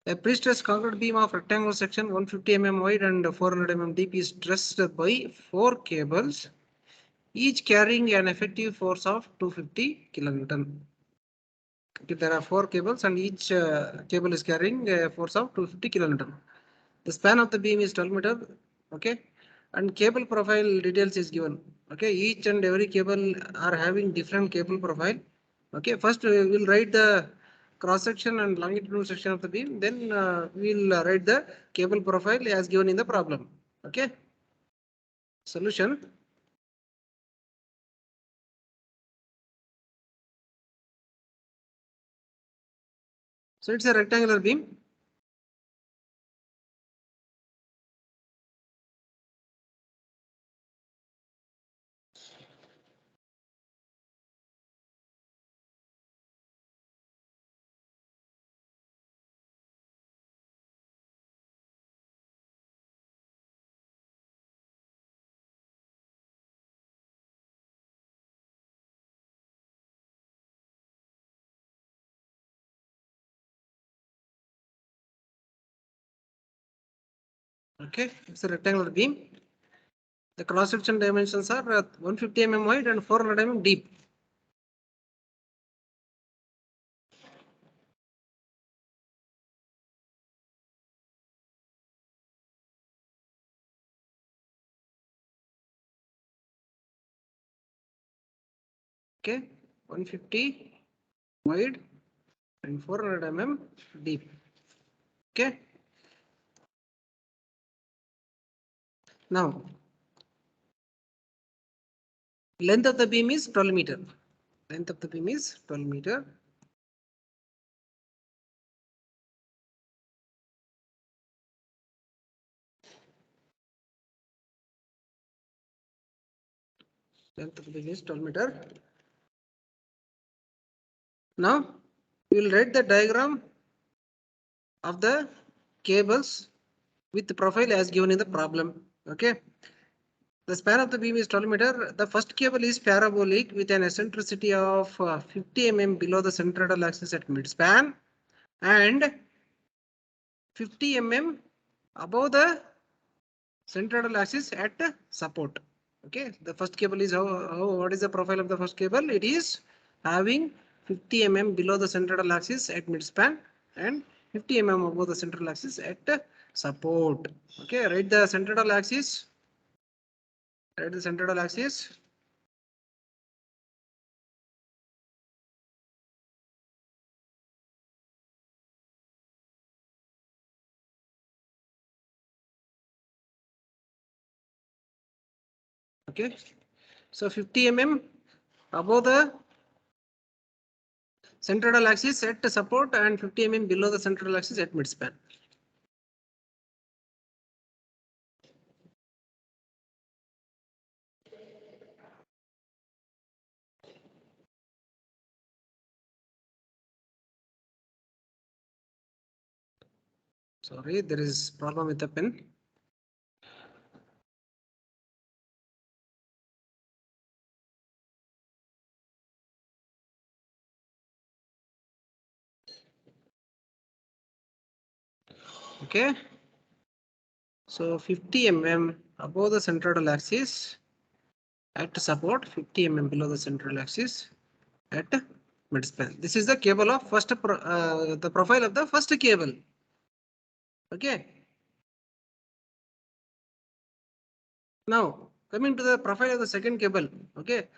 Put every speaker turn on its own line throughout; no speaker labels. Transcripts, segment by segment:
A pre-stressed concrete beam of rectangular section 150 mm wide and 400 mm deep is stressed by 4 cables, each carrying an effective force of 250 kilonewton. Okay, there are 4 cables and each cable is carrying a force of 250 kilonewton. The span of the beam is 12 meter. Okay, and cable profile details is given. Okay, each and every cable are having different cable profile. Okay, first we will write the cross section and longitudinal section of the beam, then we will write the cable profile as given in the problem. Okay, solution. So it's a rectangular beam. Okay, it's a rectangular beam. The cross section dimensions are 150 mm wide and 400 mm deep. Okay, 150 wide and 400 mm deep. Okay. Now, length of the beam is 12 meter. Length of the beam is 12 meter. Length of the beam is 12 meter. Now, we will write the diagram of the cables with the profile as given in the problem. Okay. The span of the beam is 12 meter. The first cable is parabolic with an eccentricity of 50 mm below the central axis at midspan and 50 mm above the central axis at support. Okay, the first cable is what is the profile of the first cable? It is having 50 mm below the central axis at midspan and 50 mm above the central axis at support. Okay, write the central axis. Write the central axis. Okay, so 50 mm above the central axis at support and 50 mm below the central axis at midspan. Sorry, there is problem with the pen. Okay, so 50 mm above the central axis at support, 50 mm below the central axis at midspan. This is the cable of the profile of the first cable. Okay. Now coming to the profile of the second cable. Okay,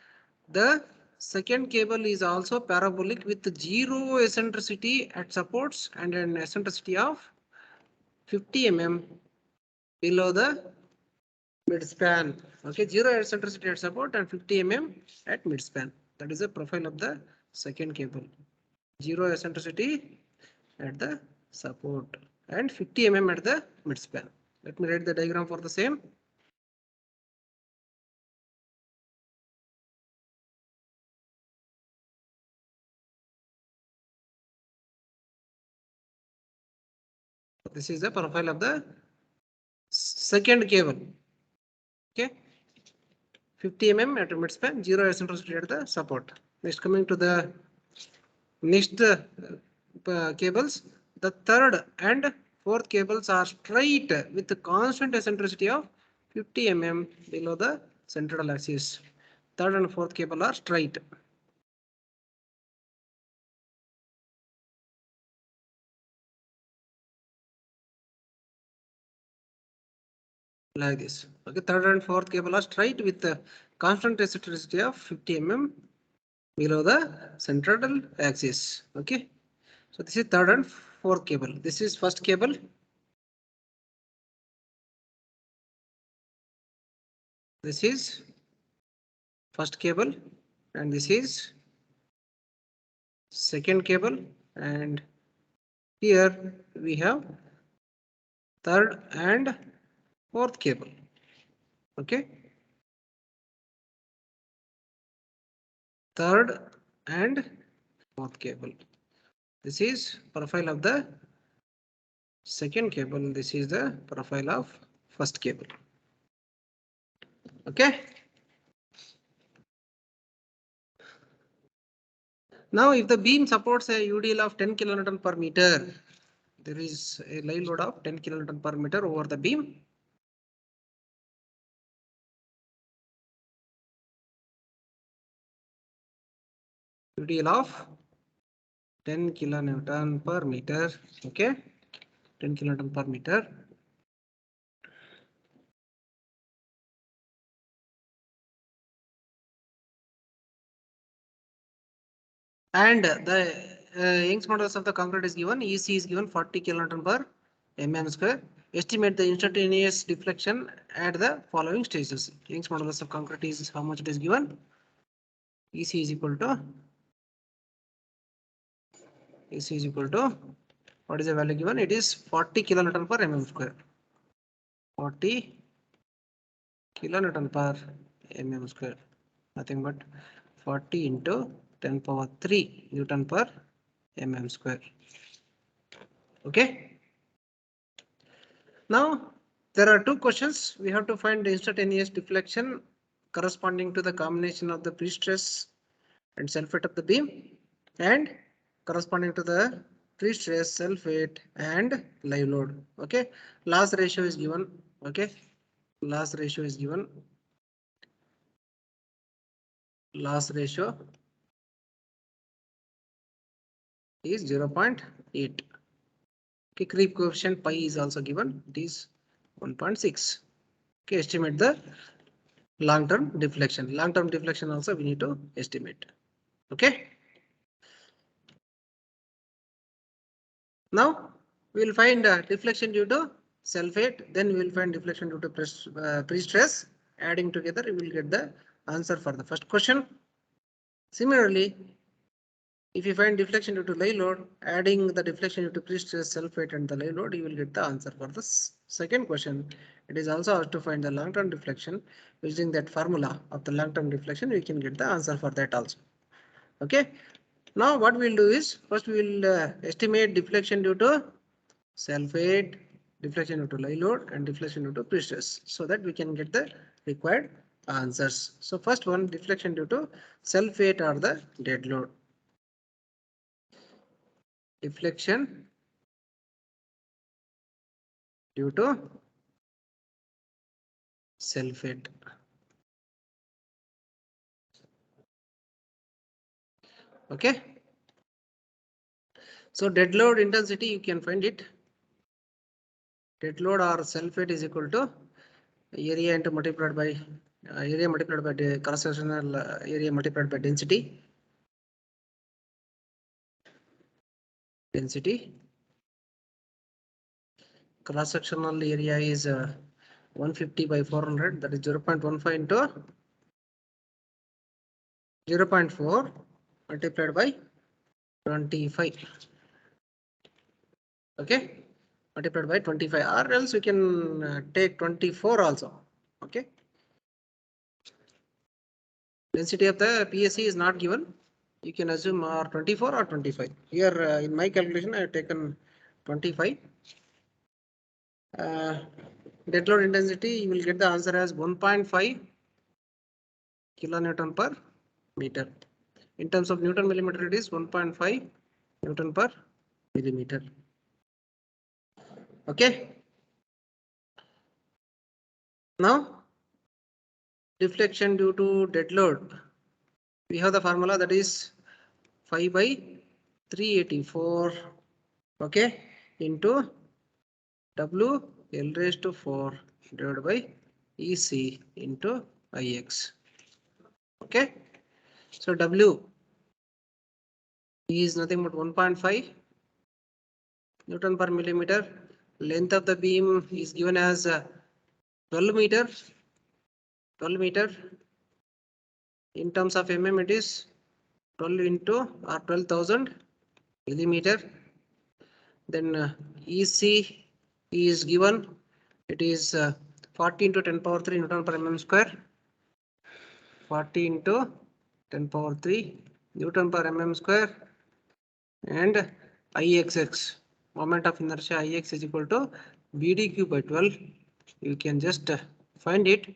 the second cable is also parabolic with 0 eccentricity at supports and an eccentricity of 50 mm below the midspan. Okay, 0 eccentricity at support and 50 mm at midspan. That is the profile of the second cable. 0 eccentricity at the support and 50 mm at the midspan. Let me write the diagram for the same. This is the profile of the second cable. Okay, 50 mm at midspan, 0 eccentricity at the support. Next, coming to the next cables. The third and fourth cables are straight with the constant eccentricity of 50 mm below the central axis. Third and fourth cable are straight. Like this. Okay, third and fourth cable are straight with the constant eccentricity of 50 mm below the central axis. Okay, so this is third and fourth cable. This is first cable. This is first cable, and this is second cable, and here we have third and fourth cable. Okay, third and fourth cable. This is profile of the second cable. This is the profile of first cable. Okay. Now, if the beam supports a UDL of 10 kilonewton per meter, there is a live load of 10 kilonewton per meter over the beam. UDL of 10 kilonewton per meter. Okay, 10 kilonewton per meter. And the Young's modulus of the concrete is given. EC is given 40 kilonewton per mm square. Estimate the instantaneous deflection at the following stages. Young's modulus of concrete is how much it is given. EC is equal to what is the value given? It is 40 kilonewton per mm square. 40 kilonewton per mm square. Nothing but 40 into 10 power 3 Newton per mm square. Okay. Now there are two questions. We have to find the instantaneous deflection corresponding to the combination of the pre-stress and self-weight of the beam, and corresponding to the pre-stress, self-weight and live load. Okay, loss ratio is given. Okay, loss ratio is given. Loss ratio is 0.8. Okay, creep coefficient pi is also given. It is 1.6. Okay, estimate the long-term deflection. Long-term deflection also we need to estimate. Okay. Now we will find deflection due to self-weight. Then we will find deflection due to pre-stress. Adding together, we will get the answer for the first question. Similarly, if you find deflection due to live load, adding the deflection due to pre-stress, self-weight and the live load, you will get the answer for the second question. It is also asked to find the long-term deflection. Using that formula of the long-term deflection, we can get the answer for that also. Okay. Now what we'll do is, first we will estimate deflection due to self-weight, deflection due to live load and deflection due to pre-stress, so that we can get the required answers. So first one, deflection due to self-weight or the dead load. Deflection due to self-weight. Okay. So dead load intensity, you can find it. Dead load or self-weight is equal to area into multiplied by area multiplied by the cross-sectional area multiplied by density. Cross-sectional area is 150 by 400, that is 0.15 into 0.4 multiplied by 25. Okay, multiplied by 25, or else we can take 24 also. Okay, density of the PSC is not given. You can assume 24 or 25. Here in my calculation, I have taken 25. Dead load intensity, you will get the answer as 1.5 kilonewton per meter. In terms of Newton millimeter, it is 1.5 Newton per millimeter. Okay. Now, deflection due to dead load. We have the formula that is 5 by 384, okay, into W L raised to 4 divided by EC into IX. Okay. So W is nothing but 1.5 Newton per millimeter. Length of the beam is given as 12 meter. 12 meter. In terms of mm, it is 12 into or 12,000 millimeter. Then EC is given. It is 40 into 10 power 3 Newton per mm square. 40 into 10 power 3 Newton per mm square. And IXX, moment of inertia IX is equal to BDQ by 12. You can just find it.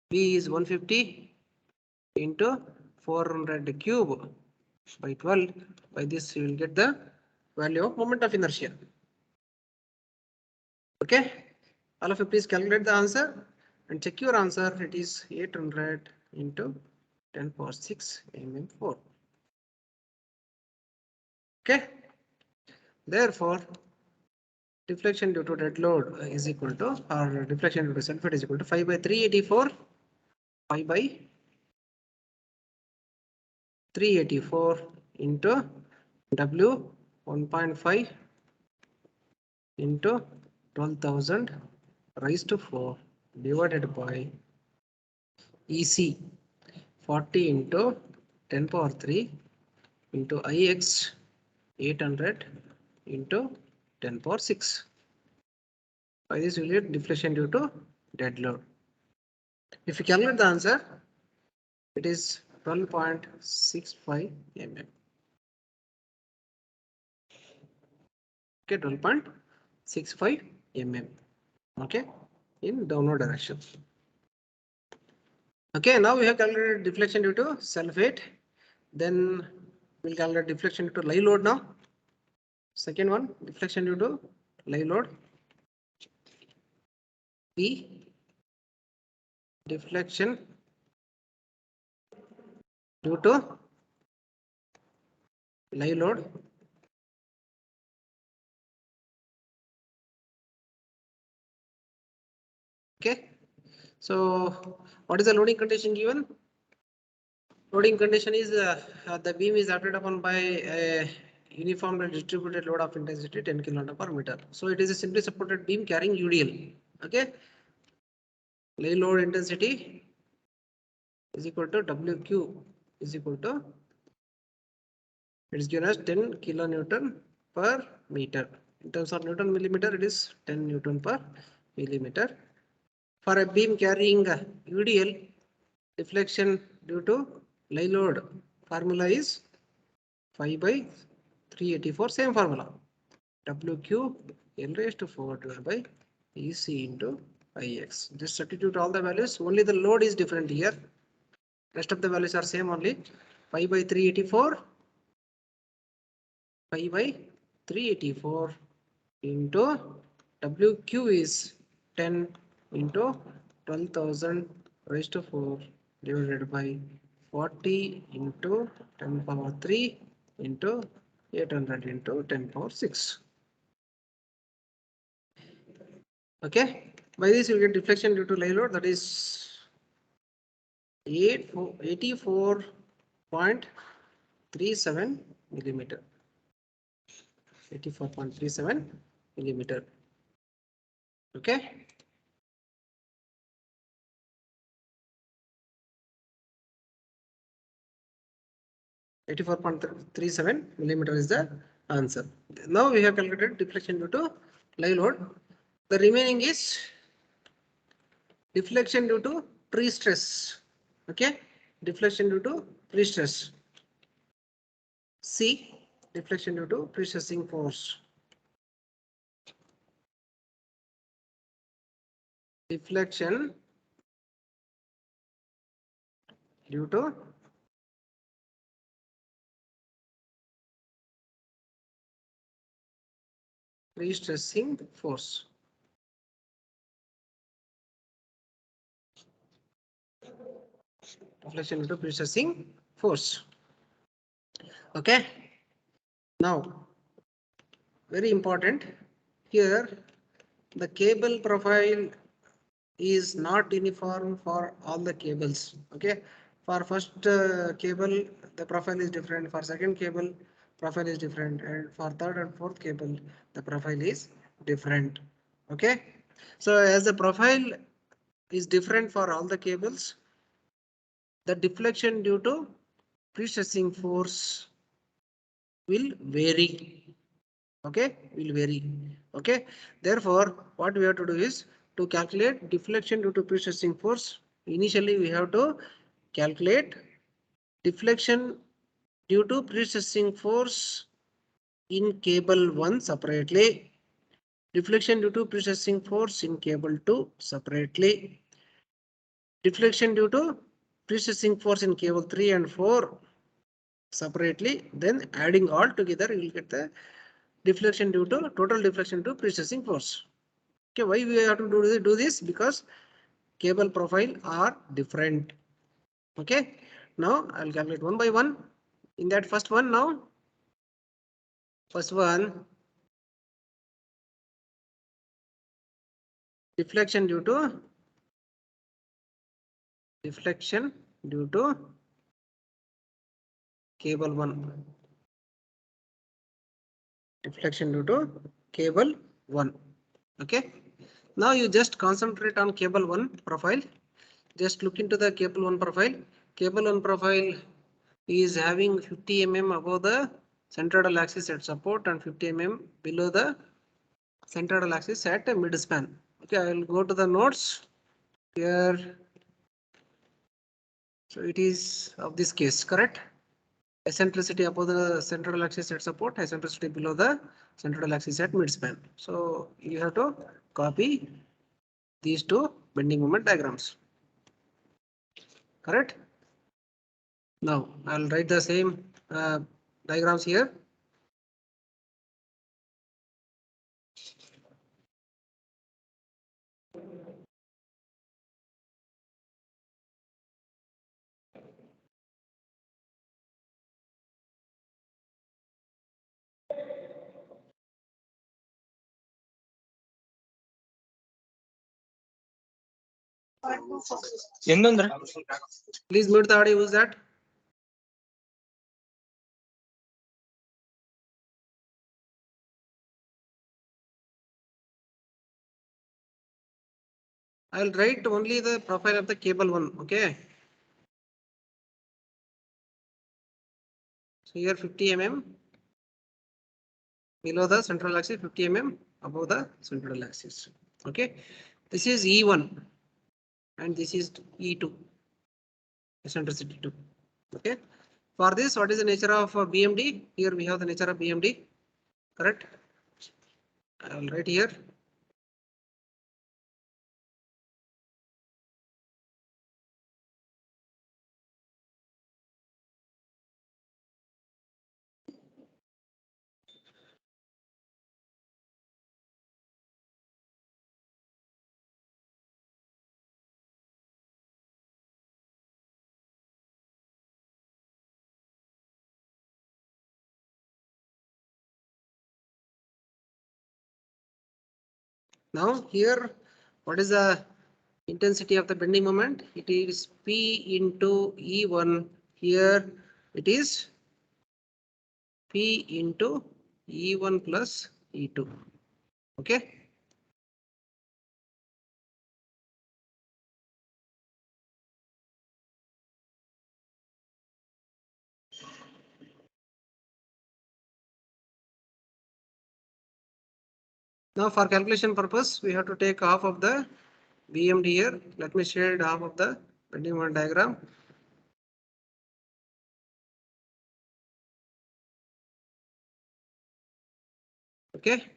B is 150 into 400 cube by 12. By this you will get the value of moment of inertia. Okay. All of you please calculate the answer and check your answer. It is 800 into 10 power 6 mm4. Okay. Therefore, deflection due to dead load is equal to, or deflection due to self-weight is equal to 5 by 384, 5 by 384 into W 1.5 into 12,000 raised to 4 divided by EC 40 into 10 power 3 into IX 800 into 10 power 6. By this we will get deflection due to dead load. If you calculate the answer, it is 12.65 mm. Okay, 12.65 mm. Okay, in downward direction. Okay, now we have calculated deflection due to self-weight. Then we'll calculate deflection due to live load now. Second one, deflection due to live load. P, deflection due to live load. Okay, so what is the loading condition given? Loading condition is the beam is acted upon by a uniformly distributed load of intensity 10 kN per meter. So it is a simply supported beam carrying UDL. Okay, lay load intensity is equal to WQ is equal to, it is given as 10 kilonewton per meter. In terms of Newton millimeter, it is 10 Newton per millimeter. For a beam carrying UDL, deflection due to lay load formula is 5 by 384, same formula. WQ L raised to 4 divided by EC into IX. Just substitute all the values. Only the load is different here. Rest of the values are same only. 5 by 384. 5 by 384 into WQ is 10 into 12,000 raised to 4 divided by 40 into 10 power 3 into 800 into 10 power 6. Okay, by this you get deflection due to live load, that is 84.37 millimeter. 84.37 millimeter. Okay. .37 millimeter is the answer. Now we have calculated deflection due to live load. The remaining is deflection due to pre-stress. Okay, deflection due to pre-stress. C, deflection due to pre-stressing force. Deflection due to pre-stressing force. deflection due to prestressing force. Okay. Now, very important here, the cable profile is not uniform for all the cables. Okay. For first cable, the profile is different. For second cable, profile is different. And for third and fourth cable, the profile is different. Okay. So as the profile is different for all the cables, the deflection due to prestressing force will vary. Okay, will vary. Okay, therefore, what we have to do is to calculate deflection due to prestressing force. Initially, we have to calculate deflection due to prestressing force in cable 1 separately, deflection due to prestressing force in cable 2 separately, deflection due to prestressing force in cable 3 and 4 separately, then adding all together, you will get the deflection due to total deflection to prestressing force. Okay, why we have to do this? Because cable profile are different. Okay, now I'll calculate one by one. In that first one now, first one, deflection due to cable 1. Deflection due to cable 1. Okay. Now you just concentrate on cable 1 profile. Just look into the cable 1 profile. Cable 1 profile is having 50 mm above the central axis at support and 50 mm below the central axis at midspan. Okay, I will go to the notes here. So it is of this case, correct? Eccentricity above the central axis at support, eccentricity below the central axis at midspan. So you have to copy these two bending moment diagrams. Correct? Now I'll write the same diagrams here. Please mute the audio. Who's that? I'll write only the profile of the cable 1. Okay. So here 50 mm below the central axis, 50 mm above the central axis. Okay. This is E1 and this is E2. Eccentricity 2. Okay. For this, what is the nature of BMD? Here we have the nature of BMD. Correct. I'll write here. Now here, what is the intensity of the bending moment? It is P into E1. Here it is P into E1 plus E2. Okay. Now for calculation purpose, we have to take half of the BMD here. Let me shade half of the bending moment diagram. Okay.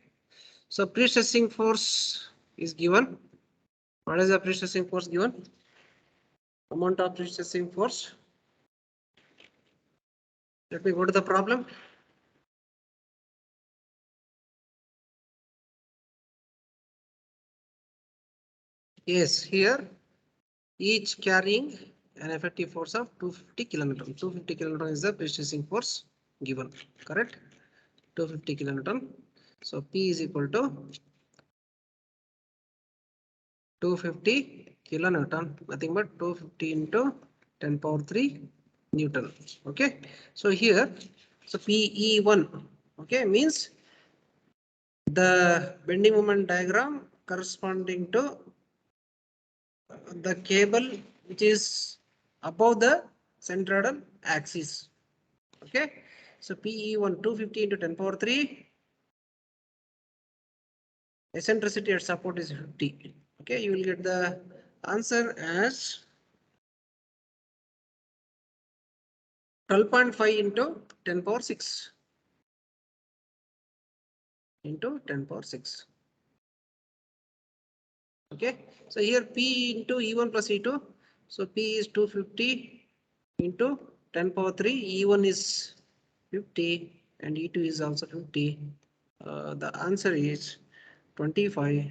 So pre-stressing force is given. What is the pre-stressing force given? Amount of pre-stressing force. Let me go to the problem. Yes, here each carrying an effective force of 250 kilonewton. 250 kilonewton is the prestressing force given, correct? 250 kilonewton. So P is equal to 250 kilonewton, nothing but 250 into 10 power 3 Newton. Okay. So here, so PE1, okay, means the bending moment diagram corresponding to the cable which is above the centroidal axis. Okay. So PE1 250 into 10 power 3. Eccentricity at support is 50. Okay. You will get the answer as 12.5 into 10 power 6 into 10 power 6. Okay. So here P into E1 plus E2. So P is 250 into 10 power 3. E1 is 50 and E2 is also 50. The answer is 25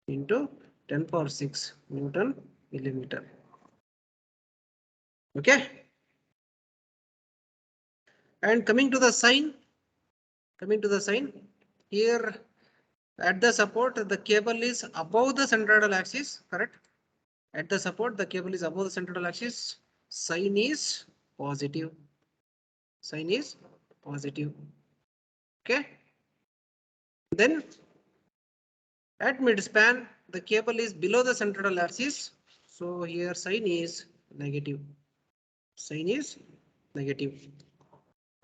into 10 power 6 Newton millimeter. Okay. And coming to the sign, here at the support, the cable is above the centroidal axis, correct? At the support, the cable is above the centroidal axis. Sign is positive. Sign is positive. Okay. Then at midspan, the cable is below the centroidal axis. So here sign is negative. Sign is negative.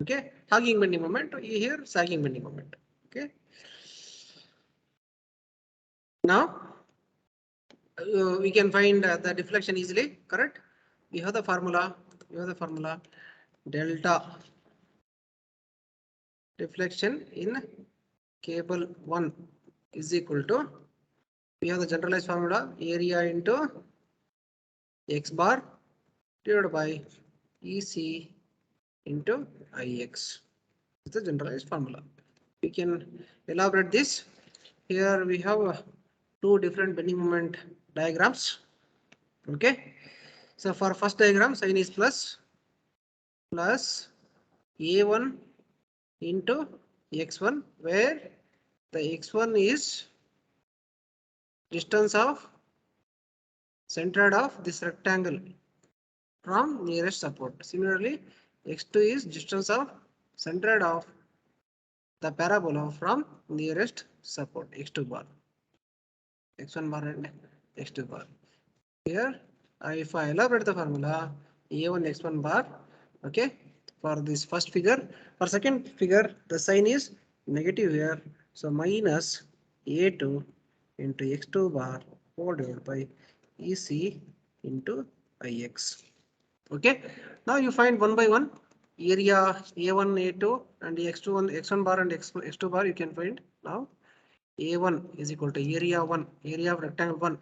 Okay. Hugging bending moment. Here sagging bending moment. Okay. Now we can find the deflection easily. Correct. We have the formula. Delta deflection in cable 1 is equal to, we have the generalized formula, area into x bar divided by EC into IX. It's the generalized formula. We can elaborate this. Here we have two different bending moment diagrams. Okay. So for first diagram, sign is plus A1 into x1, where the x1 is distance of centroid of this rectangle from nearest support. Similarly, x2 is distance of centroid of the parabola from nearest support, x2 bar, x1 bar and x2 bar. Here, if I elaborate the formula, a1 x1 bar, okay, for this first figure. For second figure, the sign is negative here, so minus a2 into x2 bar whole divided by EC into IX. Okay. Now you find one by one area A1, A2 and X1 bar and X2 bar you can find. Now A1 is equal to area 1, area of rectangle 1.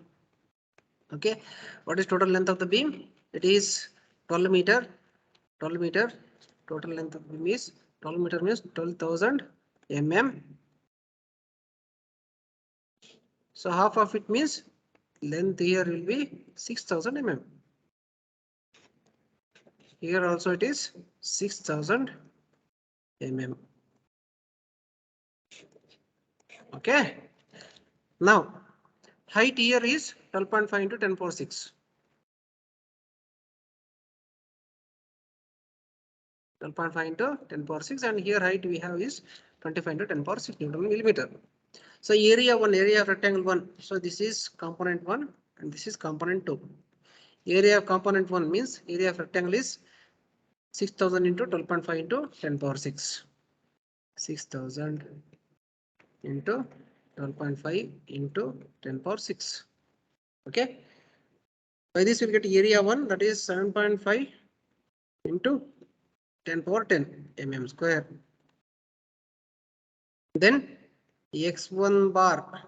Okay. What is total length of the beam? It is 12 meter. 12 meter. Total length of the beam is 12 meter means 12,000 mm. So half of it means length here will be 6,000 mm. Here also it is 6,000 mm. Okay. Now height here is 12.5 into 10 power 6. 12.5 into 10 power 6 and here height we have is 25 into 10 power 6 Newton millimeter. So area of rectangle 1. So this is component 1 and this is component 2. Area of component 1 means area of rectangle is 6,000 into 12.5 into 10 power 6. 6,000 into 12.5 into 10 power 6. Okay. By this we'll get area 1, that is 7.5 into 10 power 10 mm square. Then x1 bar,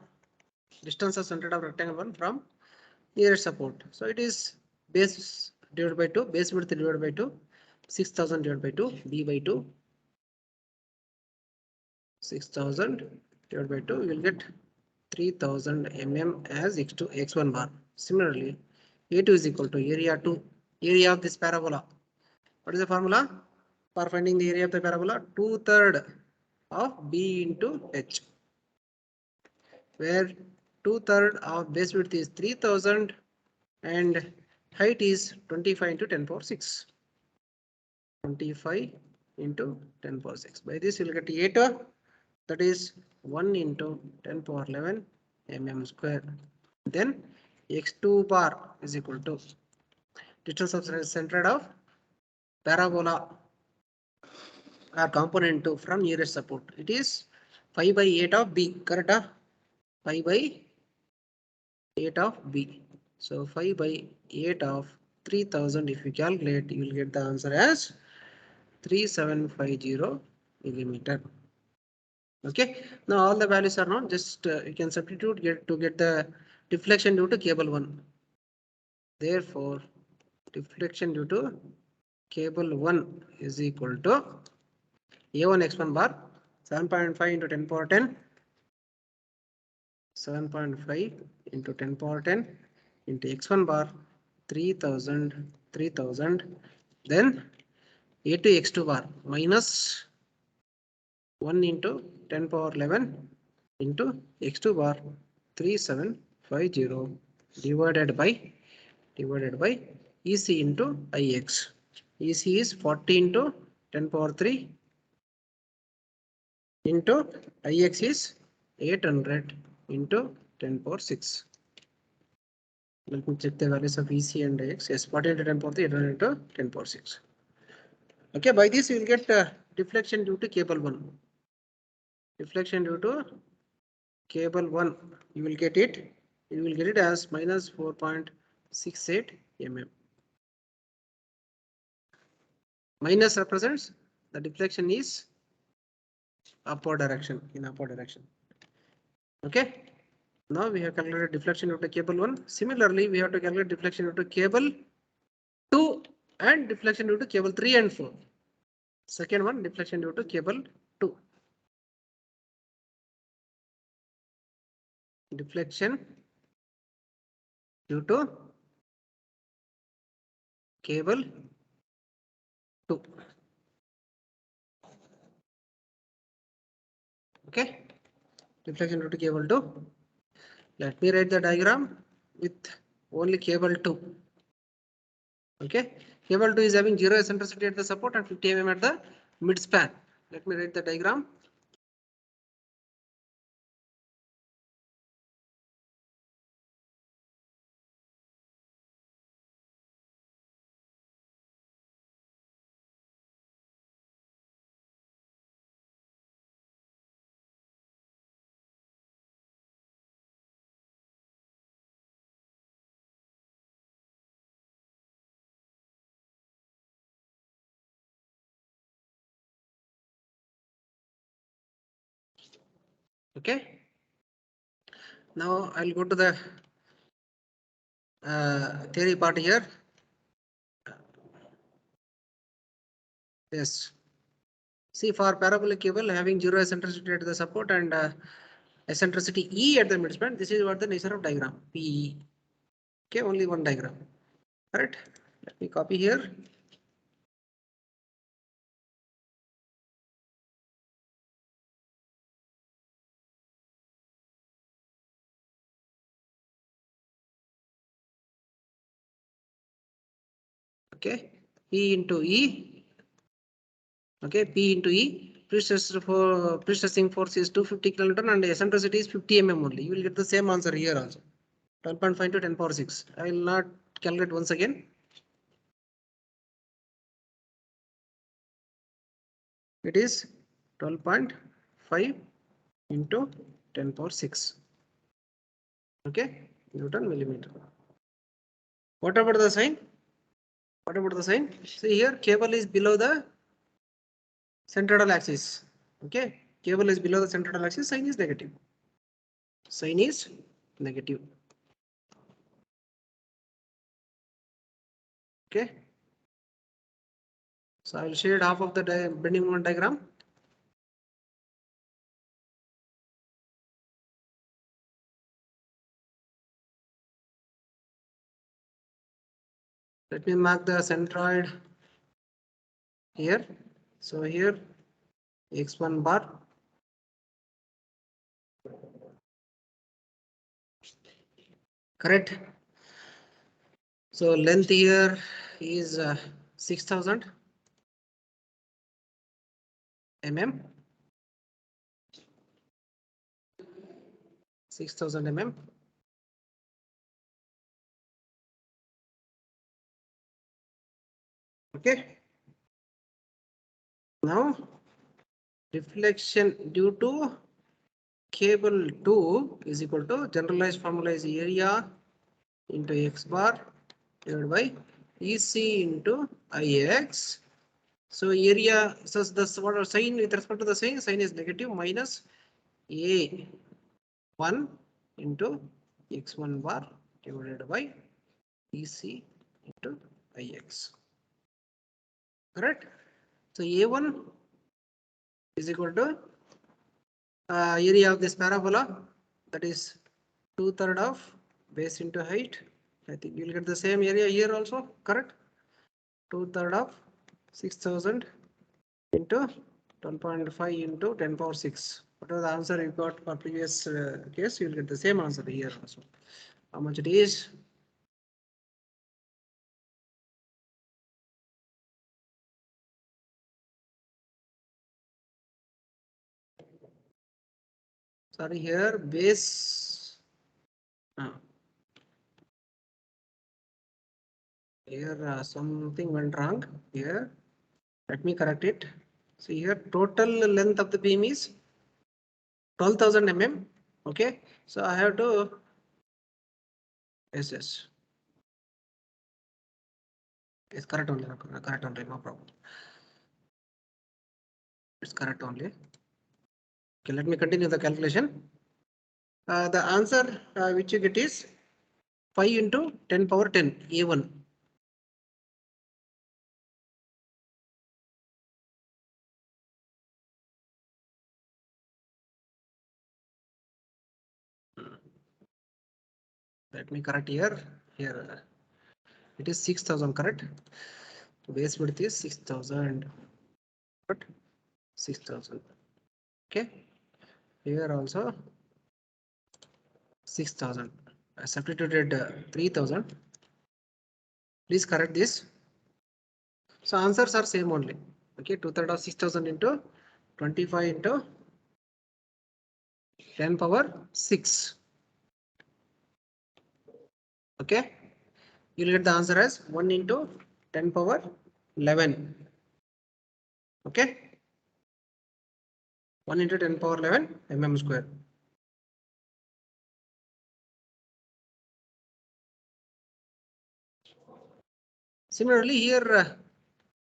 distance of center of rectangle 1 from nearest support. So it is base divided by 2, base width divided by 2, 6,000 divided by 2, b by 2. 6,000 divided by 2, you will get 3,000 mm as x1 bar. Similarly, A2 is equal to area 2. area of this parabola. What is the formula for finding the area of the parabola? 2/3 of B into H, where 2/3 of base width is 3000 and height is 25 into 10 power 6. 25 into 10 power 6. By this, you will get eta, that is 1 into 10 power 11 mm square. Then x2 bar is equal to distance of center of parabola or component 2 from nearest support. It is 5 by 8 of B, correct? 5 by 8 of B. So 5 by 8 of 3000, if you calculate, you will get the answer as 3750 millimeter. Okay, now all the values are known, just you can substitute to get the deflection due to cable 1. Therefore, deflection due to cable 1 is equal to A1 x1 bar 7.5 into 10 power 10, 7.5 into 10 power 10 into x1 bar 3000, then A2 x2 bar minus 1 into 10 power 11 into x2 bar 3750 divided by EC into IX. EC is 40 into 10 power 3 into IX is 800 into 10 power 6. Let me check the values of EC and IX. Yes, 40 into 10 power 3, 800 into 10 power 6. Okay, by this you will get deflection due to cable 1. Deflection due to cable 1, you will get it. You will get it as minus 4.68 mm. Minus represents the deflection is upward direction, in upward direction. Okay. Now we have calculated deflection due to cable 1. Similarly, we have to calculate deflection due to cable 2 and deflection due to cable 3 and 4. Second one, deflection due to cable 2. Deflection due to cable 2. Okay. Deflection due to cable 2. Let me write the diagram with only cable 2. Okay. Cable 2 is having 0 eccentricity at the support and 50 mm at the mid span. Let me write the diagram. Okay. Now I'll go to the theory part here. Yes. See, for parabolic cable having 0 eccentricity at the support and eccentricity E at the midspan, this is what the nature of diagram PE. Okay, only one diagram. Correct. Let me copy here. Okay, P into E. Okay, P into E. Prestressing force is 250 kilonewton and eccentricity is 50 mm only. You will get the same answer here also. 12.5 to 10 power 6. I will not calculate once again. It is 12.5 into 10 power 6. Okay, Newton millimeter. What about the sign? What about the sign? See here, cable is below the central axis. Okay, cable is below the central axis, sign is negative. Sign is negative. Okay. So I will shade half of the bending moment diagram. Let me mark the centroid here. So here x1 bar. Correct. So length here is 6000 mm. 6000 mm. Okay. Now deflection due to cable 2 is equal to generalized formula is area into x bar divided by EC into IX. So area, so the what are sign with respect to the sign is negative minus A1 into x1 bar divided by EC into IX. Correct? So A1 is equal to area of this parabola, that is 2/3 of base into height. I think you'll get the same area here also, correct? 2/3 of 6000 into 12.5 into 10 power 6. Whatever the answer you got for previous case, you'll get the same answer here also. How much it is? Sorry, here base. Here something went wrong here. Let me correct it. See here, total length of the beam is 12,000 mm. Okay, so I have to yes. It's correct only. Correct only. No problem. It's correct only. Okay, let me continue the calculation. The answer which you get is 5 into 10 power 10 A1. Let me correct here. Here it is 6000, correct? Base width is 6000. But 6000. Okay. Here also 6000. I substituted 3000. Please correct this. So answers are same only. Okay, 2/3 of 6000 into 25 into 10 power 6. Okay, you'll get the answer as 1 into 10 power 11. Okay, 1 into 10 power 11 mm square. Similarly, here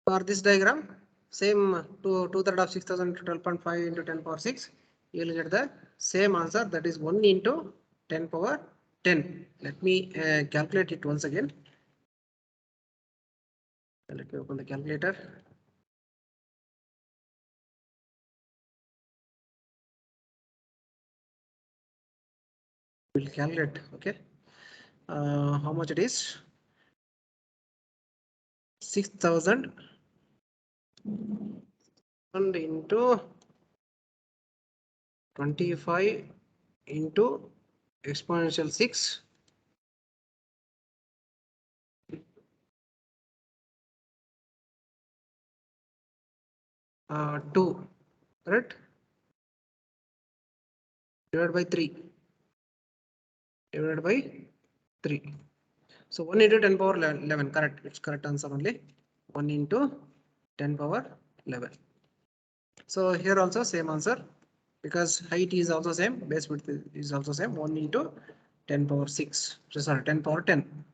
for this diagram, same 2/3 of 6000 into 12.5 into 10 power 6, you will get the same answer, that is 1 into 10 power 10. Let me calculate it once again. Let me open the calculator. We'll calculate. Okay, how much it is? 6000 into 25 into exponential 6 2, correct, divided by 3, divided by 3. So 1 into 10 power 11, correct, it's correct answer only, 1 into 10 power 11. So here also same answer, because height is also same, base width is also same, 1 into 10 power 6, sorry, 10 power 10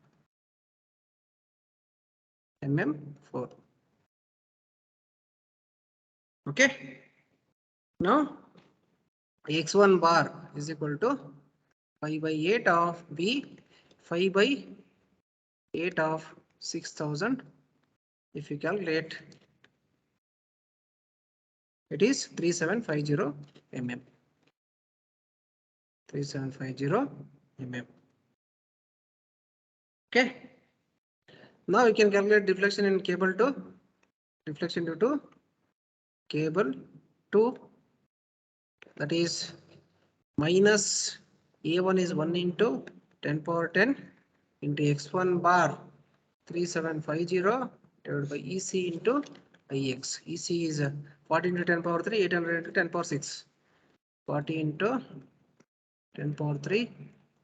mm4. Okay, now x1 bar is equal to 5 by 8 of B, 5 by 8 of 6000. If you calculate, it is 3750 mm. 3750 mm. Okay. Now you can calculate deflection in cable 2. Deflection due to cable 2, that is minus A1 is 1 into 10 power 10 into x1 bar 3750 divided by EC into IX. EC is 40 into 10 power 3, 800 into 10 power 6. 40 into 10 power 3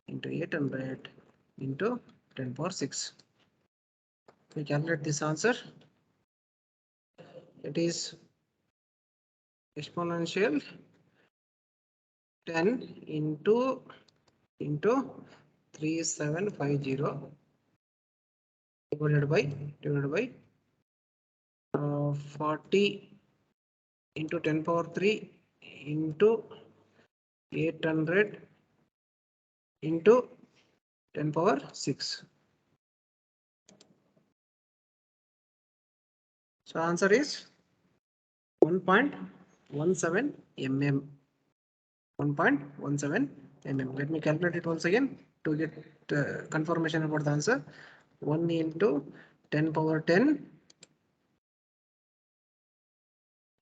into 800 into 10 power 6. We calculate this answer. It is exponential 10 into 3750 divided by 40 into 10 power 3 into 800 into 10 power 6. So answer is 1.17 mm. 1.17 mm. Let me calculate it once again to get confirmation about the answer. 1 into 10 power 10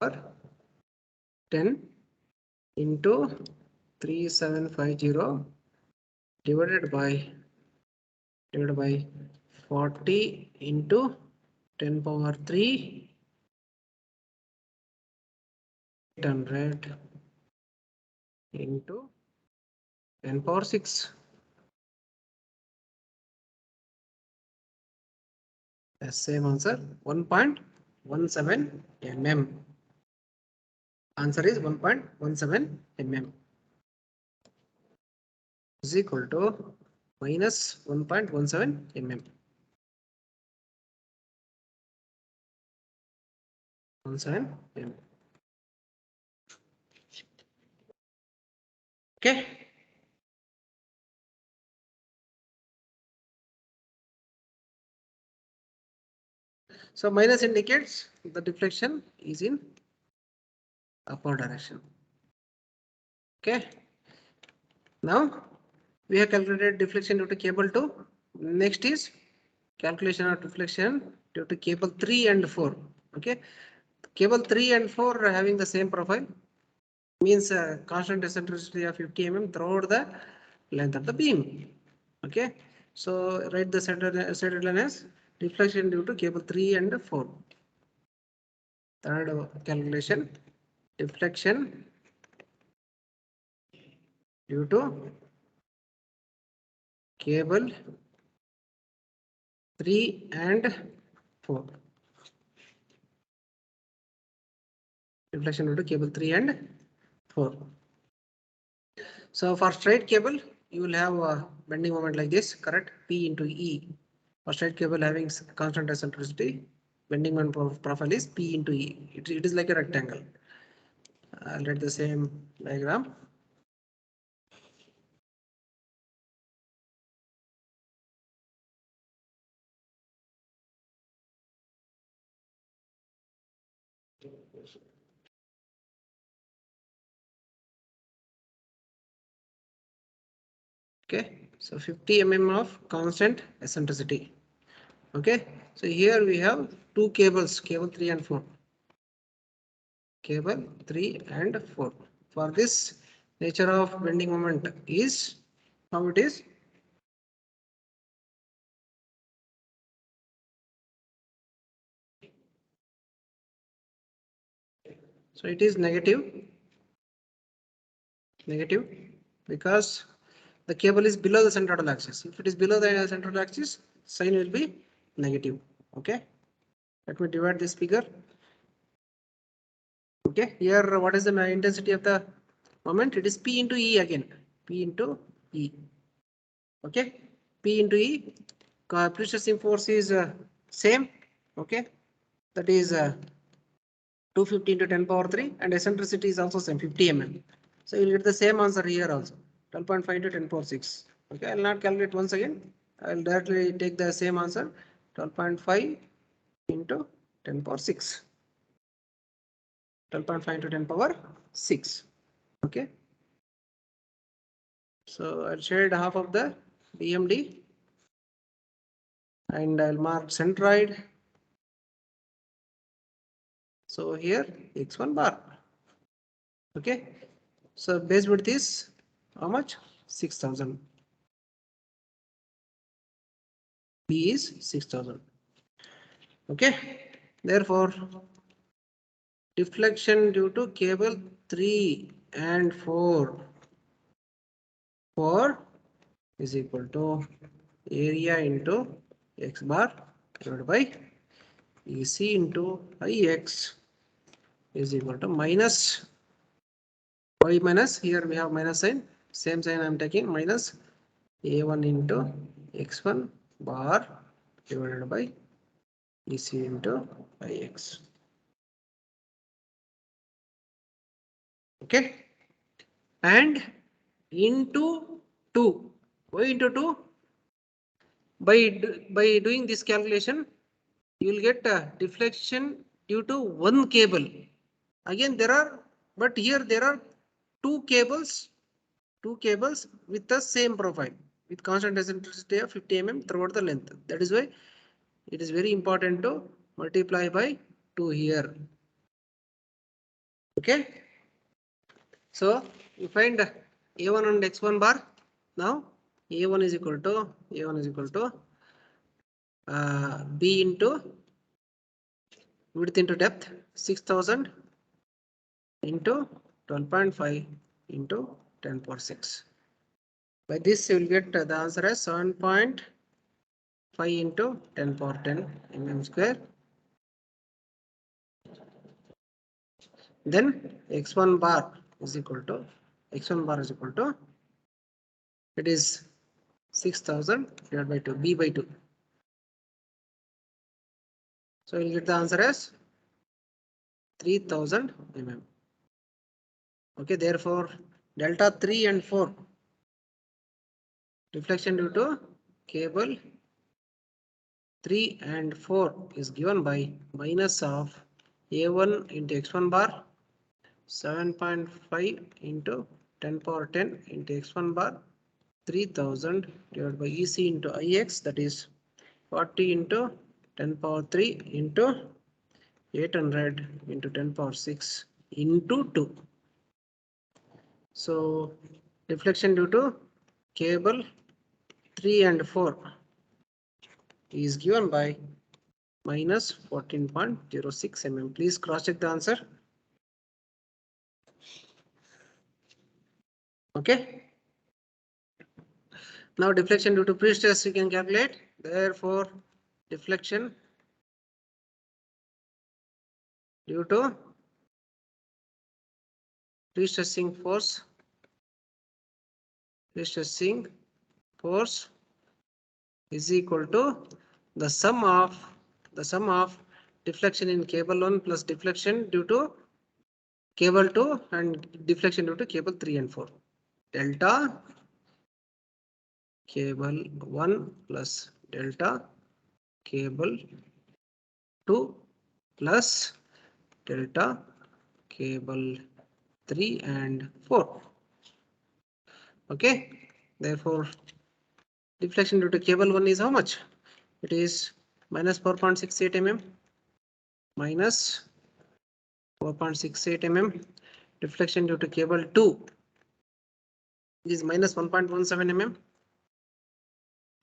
or 10 into 3750 divided by 40 into 10 power 3 800 into 10 power 6. The same answer 1.17 mm. Answer is 1.17 mm is equal to minus 1.17 mm. 17 mm. Okay. So minus indicates the deflection is in upward direction. Okay. Now we have calculated deflection due to cable 2. Next is calculation of deflection due to cable 3 and 4. Okay. Cable 3 and 4 are having the same profile. Means constant eccentricity of 50 mm throughout the length of the beam. Okay. So write the centered line as deflection due to cable 3 and 4. Third calculation, deflection due to cable 3 and 4. Deflection due to cable 3 and 4. So for straight cable, you will have a bending moment like this, correct? P into E. For straight cable having constant eccentricity, bending moment profile is P into E. It is like a rectangle. I'll write the same diagram. Okay, so 50 mm of constant eccentricity. Okay, so here we have two cables, cable 3 and 4. Cable 3 and 4. For this, nature of bending moment is how it is. So it is negative because the cable is below the central axis. If it is below the central axis, sign will be negative. Okay, let me divide this figure. Okay, here what is the intensity of the moment? It is P into E again. P into E. Okay, P into E. Prestressing force is same. Okay, that is 250 into 10 power 3, and eccentricity is also same 50 mm. So you will get the same answer here also 12.5 to 10 power 6. Okay, I will not calculate once again. I will directly take the same answer 12.5 into 10 power 6. 12.5 to 10 power 6. Okay. So I'll shade half of the DMD and I'll mark centroid. So here x1 bar. Okay. So base width is how much? 6000. B is 6000. Okay. Therefore, deflection due to cable 3 and 4 is equal to area into x bar divided by EC into IX is equal to minus y minus, here we have minus sign, same sign I am taking, minus A1 into x1 bar divided by EC into IX. Okay. And into 2. Why into 2? By doing this calculation, you will get deflection due to one cable. Again, but here there are two cables with the same profile with constant eccentricity of 50 mm throughout the length. That is why it is very important to multiply by 2 here. Okay. So you find A1 and x1 bar. Now A1 is equal to B into width into depth 6000 into 12.5 into 10 power 6. By this you will get the answer as 7.5 into 10 power 10 mm square. Then x1 bar is equal to it is 6000 divided by 2, B by 2. So you will get the answer as 3000 mm. Okay, therefore delta 3 and 4 deflection due to cable 3 and 4 is given by minus of A1 into x1 bar 7.5 into 10 power 10 into x1 bar 3000 divided by EC into IX, that is 40 into 10 power 3 into 800 into 10 power 6 into 2. So deflection due to cable 3 and 4 is given by minus 14.06 mm. Please cross check the answer. Okay. Now deflection due to prestress you can calculate. Therefore, deflection due to prestressing force is equal to the sum of deflection in cable 1 plus deflection due to cable 2 and deflection due to cable 3 and 4. Delta cable 1 plus delta cable 2 plus delta cable 3 and 4. Okay. Therefore, deflection due to cable 1 is how much? It is minus 4.68 mm minus 4.68 mm. Deflection due to cable 2 is minus 1.17 mm.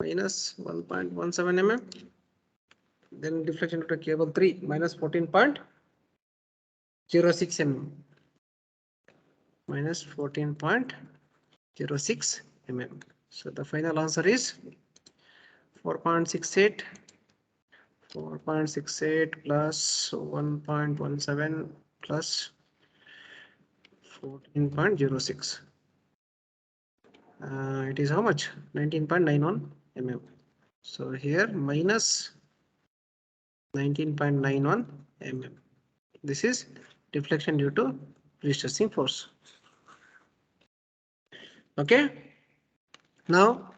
Minus 1.17 mm. Then deflection due to cable 3 minus 14.06 mm. Minus 14.06 mm. So the final answer is 4.68 plus 1.17 plus 14.06. It is how much? 19.91 mm. So here minus 19.91 mm. This is deflection due to prestressing force. Okay. Now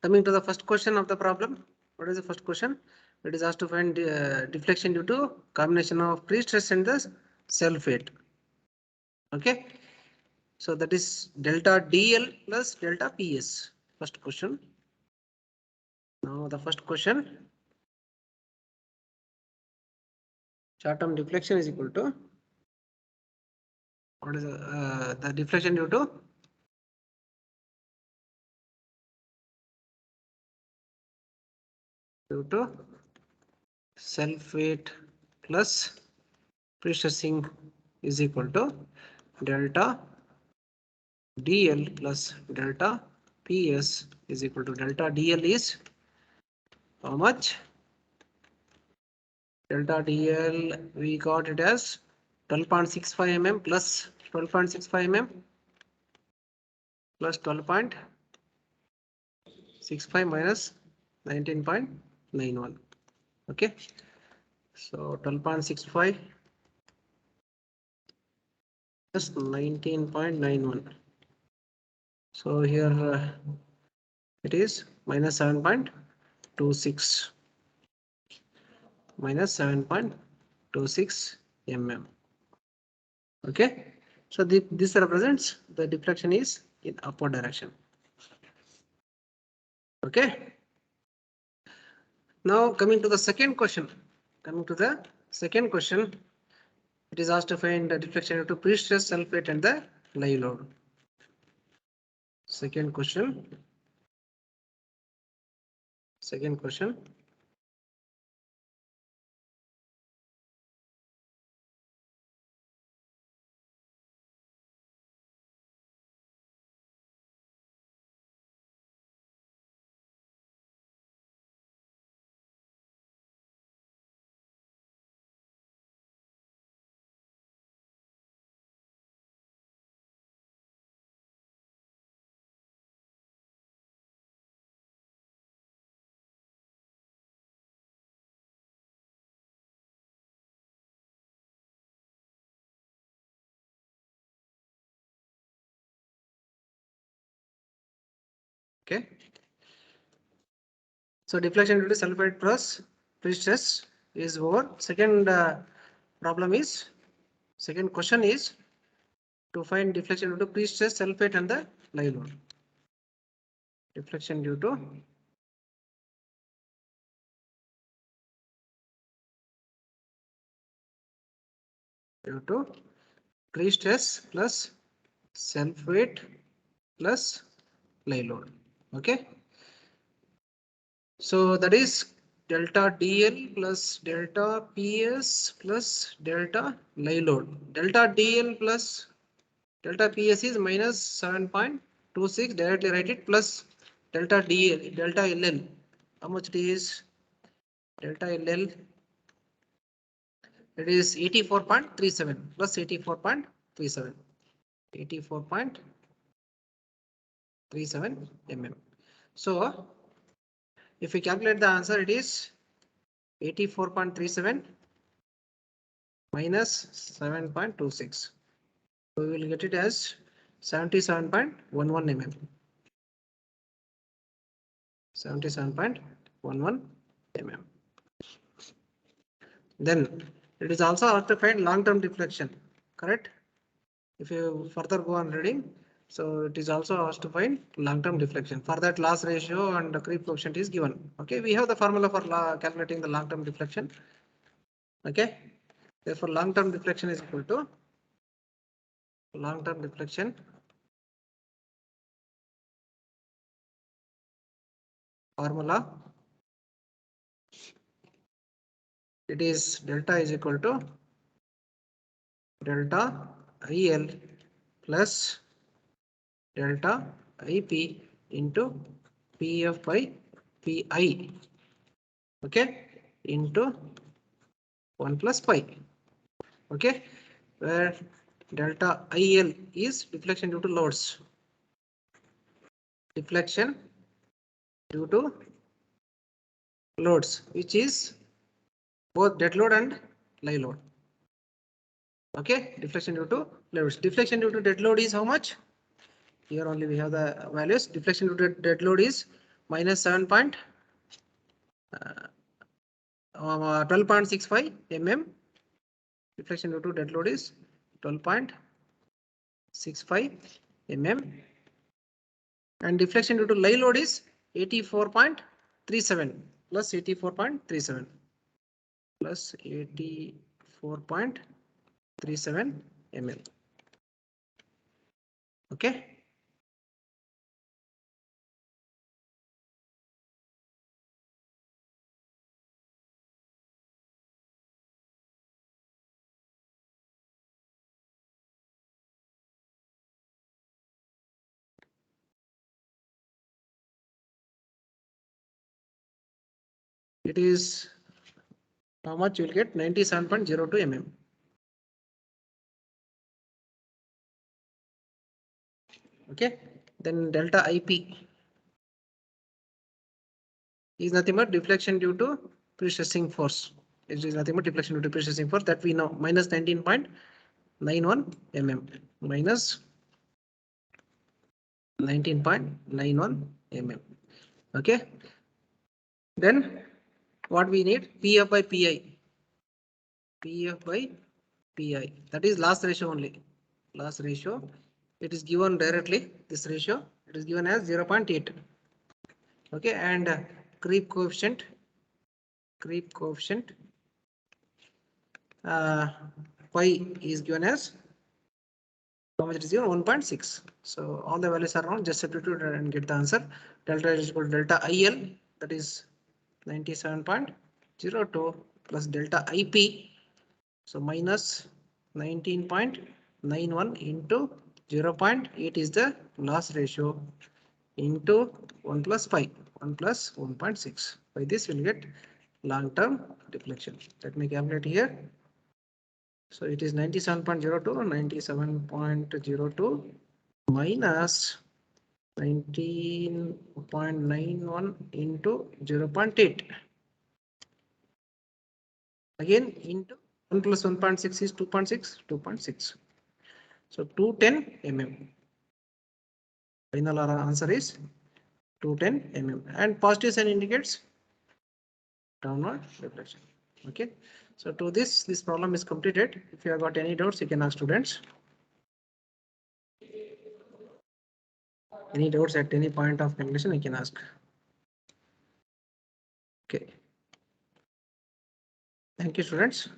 coming to the first question of the problem. What is the first question? It is asked to find deflection due to combination of prestress and the self weight. Okay. So that is delta DL plus delta PS. First question. Now the first question. Short term deflection is equal to what is the deflection due to self weight plus prestressing is equal to delta dl plus delta ps is equal to delta dl is how much? Delta dl we got it as 12.65 mm plus 12.65 mm plus 12.65 minus 19.91. Okay, so 12.65 plus 19.91. So here it is minus 7.26 minus 7.26 mm. Okay, so this represents the deflection is in upward direction. Okay, now coming to the second question. It is asked to find the deflection due to prestressed sulfate and the live load. Second question. Okay. So deflection due to sulfate plus prestress is over. Second question is to find deflection due to prestress, sulfate and the live load. Deflection due to prestress plus sulfate plus live load. Okay. So that is delta DL plus delta PS plus delta live load. Delta DL plus delta PS is minus 7.26. Directly write it plus delta DL, delta LL. How much it is? Delta LL. It is 84.37 plus 84.37. 84.37 mm. So if we calculate the answer, it is 84.37 minus 7.26. We will get it as 77.11 mm. 77.11 mm. Then it is also asked to find long-term deflection, correct? If you further go on reading, so it is also asked to find long-term deflection. For that, loss ratio and the creep coefficient is given. Okay, we have the formula for calculating the long-term deflection. Okay, therefore long-term deflection is equal to long-term deflection formula. It is delta is equal to delta IL plus delta IP into PF by PI. Okay, into 1 plus pi. Okay, where delta IL is deflection due to loads. Deflection due to loads, which is both dead load and live load. Okay, deflection due to loads. Deflection due to dead load is how much? Here only we have the values. Deflection due to dead load is minus 12.65 mm. Deflection due to dead load is 12.65 mm. And deflection due to live load is 84.37 plus 84.37 plus 84.37 4.37 mm. Okay. It is how much you will get 97.02 mm. Okay, then delta IP is nothing but deflection due to prestressing force. It is nothing but deflection due to prestressing force that we know, minus 19.91 mm, minus 19.91 mm. Okay, then what we need, PF by PI. PF by PI, that is loss ratio only. Loss ratio, it is given directly, this ratio, it is given as 0.8. Okay, and creep coefficient, phi is given as how much it is given, 1.6. So all the values are wrong, just substitute and get the answer. Delta is equal to delta IL, that is 97.02 plus delta IP, so minus 19.91 into 0.8 is the loss ratio into 1 plus 5, 1 plus 1.6. By this we'll get long-term deflection. Let me calculate here. So it is 97.02 minus 19.91 into 0.8. Again into 1 plus 1.6 is 2.6, 2.6. So 210 mm. Final answer is 210 mm. And positive sign indicates downward deflection. Okay. So to this problem is completed. If you have got any doubts, you can ask students. Any doubts at any point of calculation, you can ask. Okay. Thank you, students.